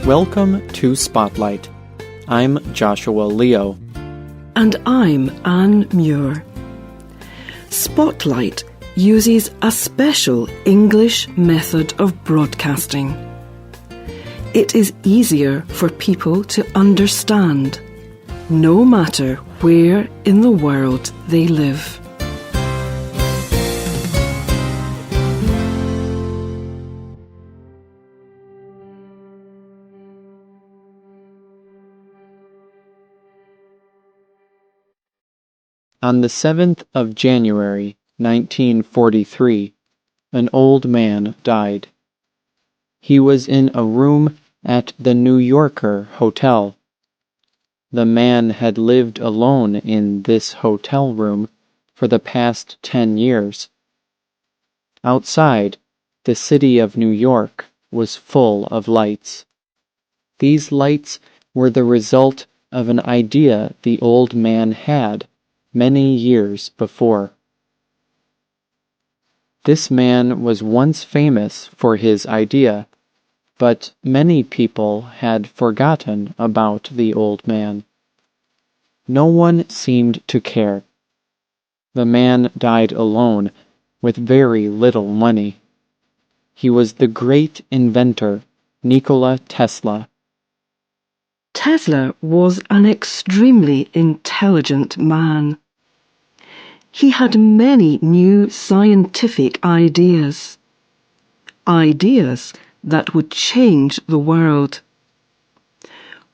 Welcome to Spotlight. I'm Joshua Leo. And I'm Anne Muir. Spotlight uses a special English method of broadcasting. It is easier for people to understand, no matter where in the world they live. On the 7th of January, 1943, an old man died. He was in a room at the New Yorker Hotel. The man had lived alone in this hotel room for the past 10 years. Outside, the city of New York was full of lights. These lights were the result of an idea the old man had many years before. This man was once famous for his idea, but many people had forgotten about the old man. No one seemed to care. The man died alone, with very little money. He was the great inventor, Nikola Tesla. Tesla was an extremely intelligent man. He had many new scientific ideas that would change the world.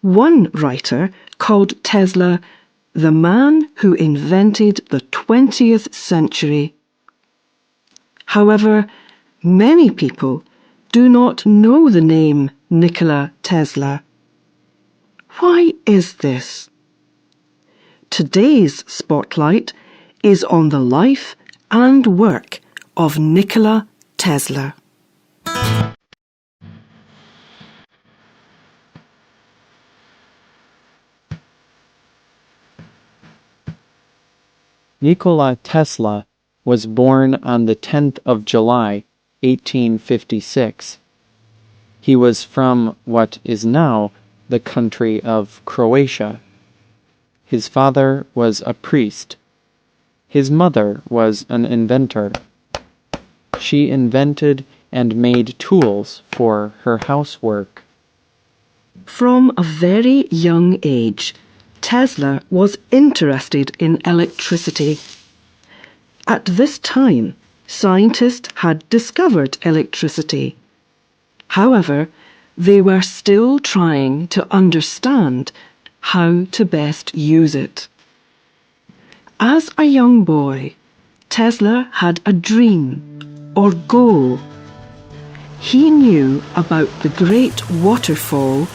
One writer called Tesla the man who invented the 20th century. However, many people do not know the name Nikola Tesla. Why is this? Today's Spotlight is on the life and work of Nikola Tesla. Nikola Tesla was born on the 10th of July, 1856. He was from what is now the country of Croatia. His father was a priest. His mother was an inventor. She invented and made tools for her housework. From a very young age, Tesla was interested in electricity. At this time, scientists had discovered electricity. However, they were still trying to understand how to best use it. As a young boy, Tesla had a dream or goal. He knew about the great waterfall,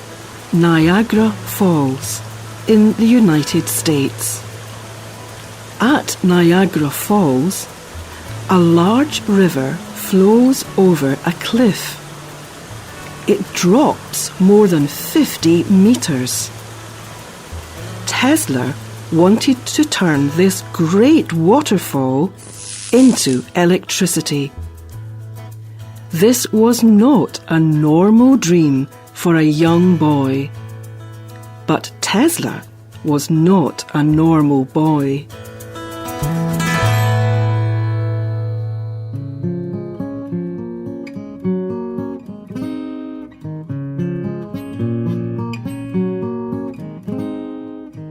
Niagara Falls, in the United States. At Niagara Falls, a large river flows over a cliff. It drops more than 50 meters. Tesla wanted to turn this great waterfall into electricity. This was not a normal dream for a young boy. But Tesla was not a normal boy.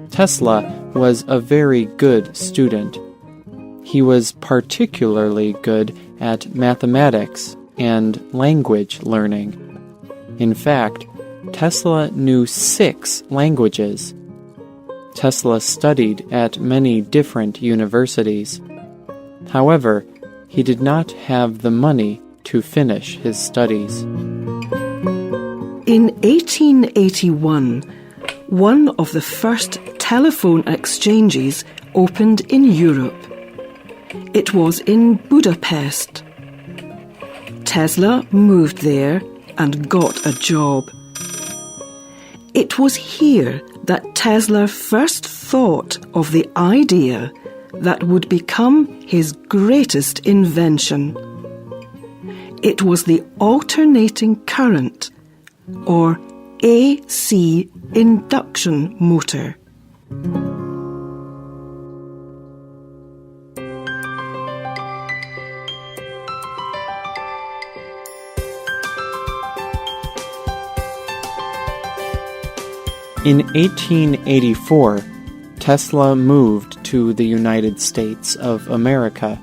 Tesla was a very good student. He was particularly good at mathematics and language learning. In fact, Tesla knew 6 languages. Tesla studied at many different universities. However, he did not have the money to finish his studies. In 1881, one of the first telephone exchanges opened in Europe. It was in Budapest. Tesla moved there and got a job. It was here that Tesla first thought of the idea that would become his greatest invention. It was the alternating current, or AC induction motor. In 1884, Tesla moved to the United States of America.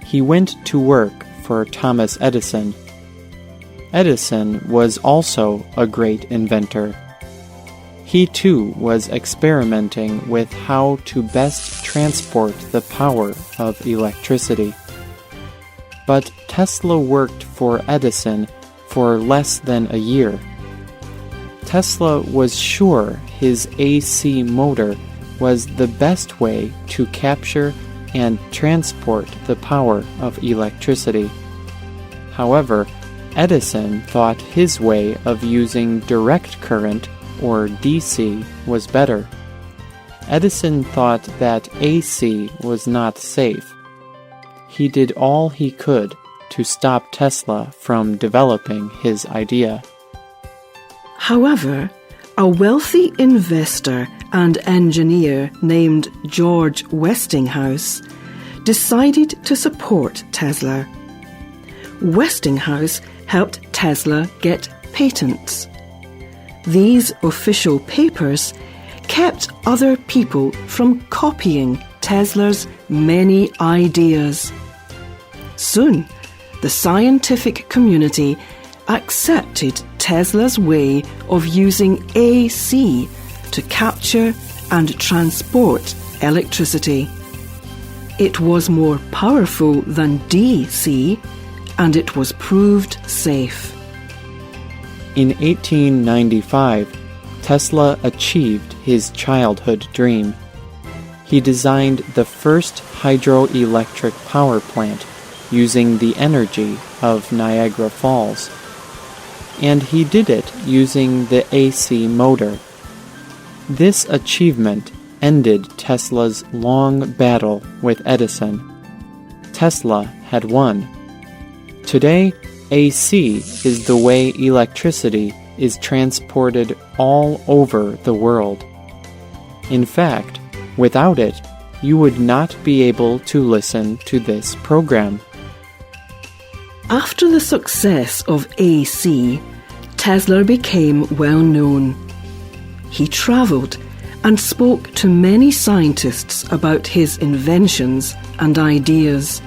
He went to work for Thomas Edison. Edison was also a great inventor. He too was experimenting with how to best transport the power of electricity. But Tesla worked for Edison for less than a year. Tesla was sure his AC motor was the best way to capture and transport the power of electricity. However, Edison thought his way of using direct current, or DC, was better. Edison thought that AC was not safe. He did all he could to stop Tesla from developing his idea. However, a wealthy investor and engineer named George Westinghouse decided to support Tesla. Westinghouse helped Tesla get patents. These official papers kept other people from copying Tesla's many ideas. Soon, the scientific community accepted Tesla's way of using AC to capture and transport electricity. It was more powerful than DC, and it was proved safe. In 1895, Tesla achieved his childhood dream. He designed the first hydroelectric power plant using the energy of Niagara Falls. And he did it using the AC motor. This achievement ended Tesla's long battle with Edison. Tesla had won. Today, AC is the way electricity is transported all over the world. In fact, without it, you would not be able to listen to this program. After the success of AC, Tesla became well known. He travelled and spoke to many scientists about his inventions and ideas.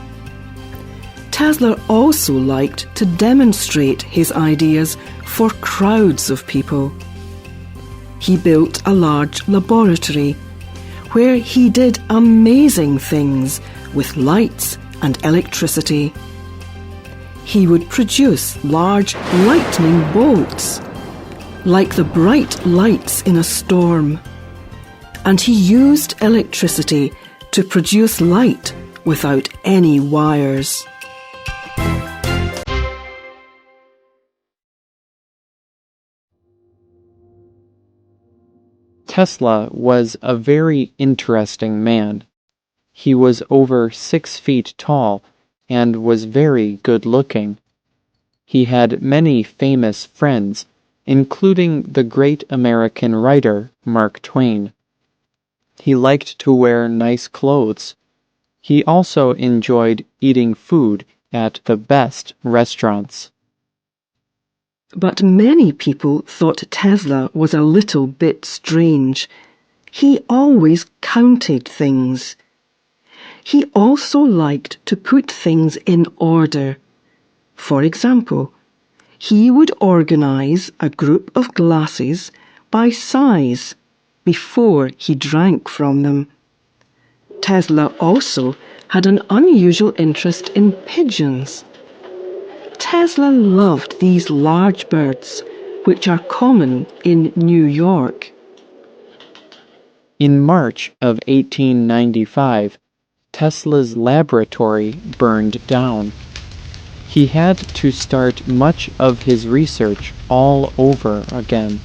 Tesla also liked to demonstrate his ideas for crowds of people. He built a large laboratory where he did amazing things with lights and electricity. He would produce large lightning bolts, like the bright lights in a storm. And he used electricity to produce light without any wires. Tesla was a very interesting man. He was over 6 feet tall and was very good-looking. He had many famous friends, including the great American writer Mark Twain. He liked to wear nice clothes. He also enjoyed eating food at the best restaurants. But many people thought Tesla was a little bit strange. He always counted things. He also liked to put things in order. For example, he would organize a group of glasses by size before he drank from them. Tesla also had an unusual interest in pigeons. Tesla loved these large birds, which are common in New York. In March of 1895, Tesla's laboratory burned down. He had to start much of his research all over again.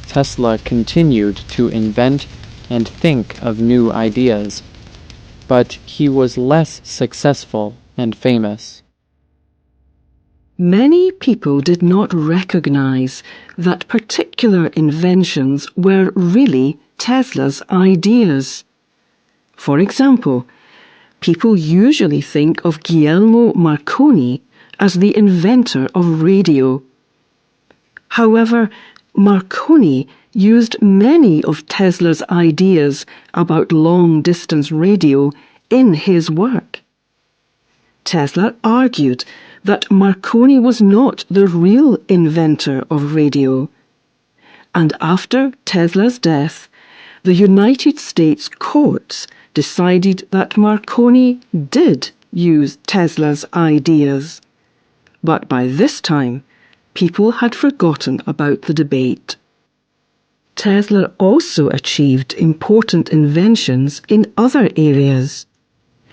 Tesla continued to invent and think of new ideas, but he was less successful and famous. Many people did not recognize that particular inventions were really Tesla's ideas. For example, people usually think of Guglielmo Marconi as the inventor of radio. However, Marconi used many of Tesla's ideas about long-distance radio in his work. Tesla argued that Marconi was not the real inventor of radio. And after Tesla's death, the United States courts decided that Marconi did use Tesla's ideas. But by this time, people had forgotten about the debate. Tesla also achieved important inventions in other areas.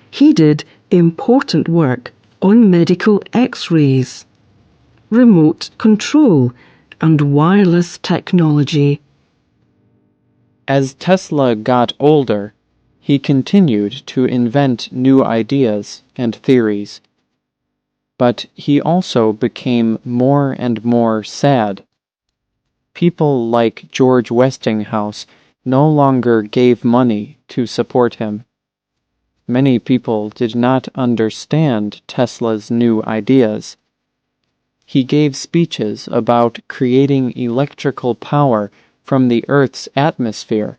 He did important work on medical X-rays, remote control, and wireless technology. As Tesla got older, he continued to invent new ideas and theories. But he also became more and more sad. People like George Westinghouse no longer gave money to support him. Many people did not understand Tesla's new ideas. He gave speeches about creating electrical power from the Earth's atmosphere.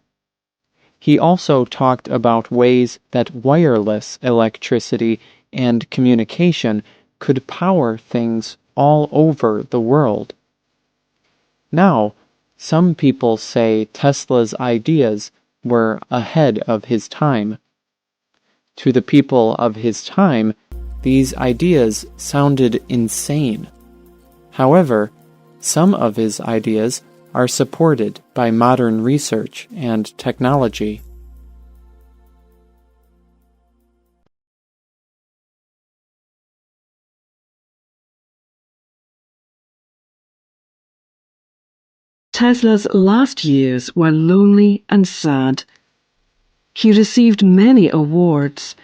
He also talked about ways that wireless electricity and communication could power things all over the world. Now, some people say Tesla's ideas were ahead of his time. To the people of his time, these ideas sounded insane. However, some of his ideas are supported by modern research and technology. Tesla's last years were lonely and sad. He received many awards,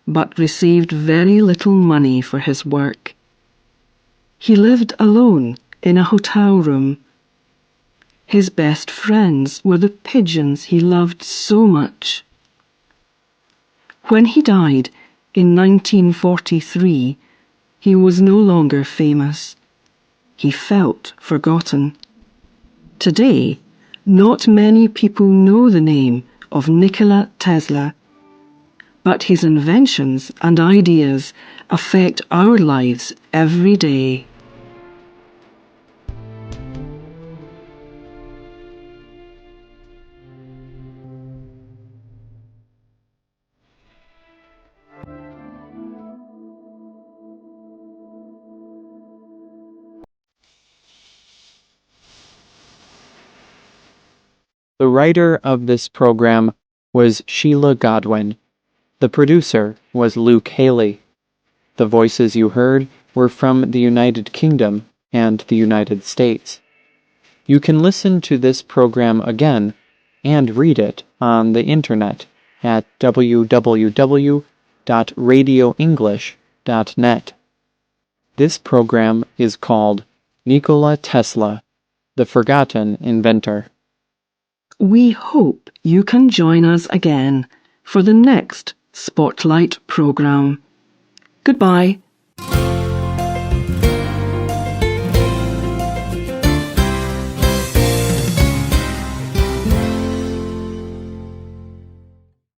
but received very little money for his work. He lived alone in a hotel room. His best friends were the pigeons he loved so much. When he died in 1943, he was no longer famous. He felt forgotten. Today, not many people know the name of Nikola Tesla, but his inventions and ideas affect our lives every day. The writer of this program was Sheila Godwin. The producer was Luke Haley. The voices you heard were from the United Kingdom and the United States. You can listen to this program again and read it on the internet at www.radioenglish.net. This program is called Nikola Tesla, the Forgotten Inventor. We hope you can join us again for the next Spotlight programme. Goodbye.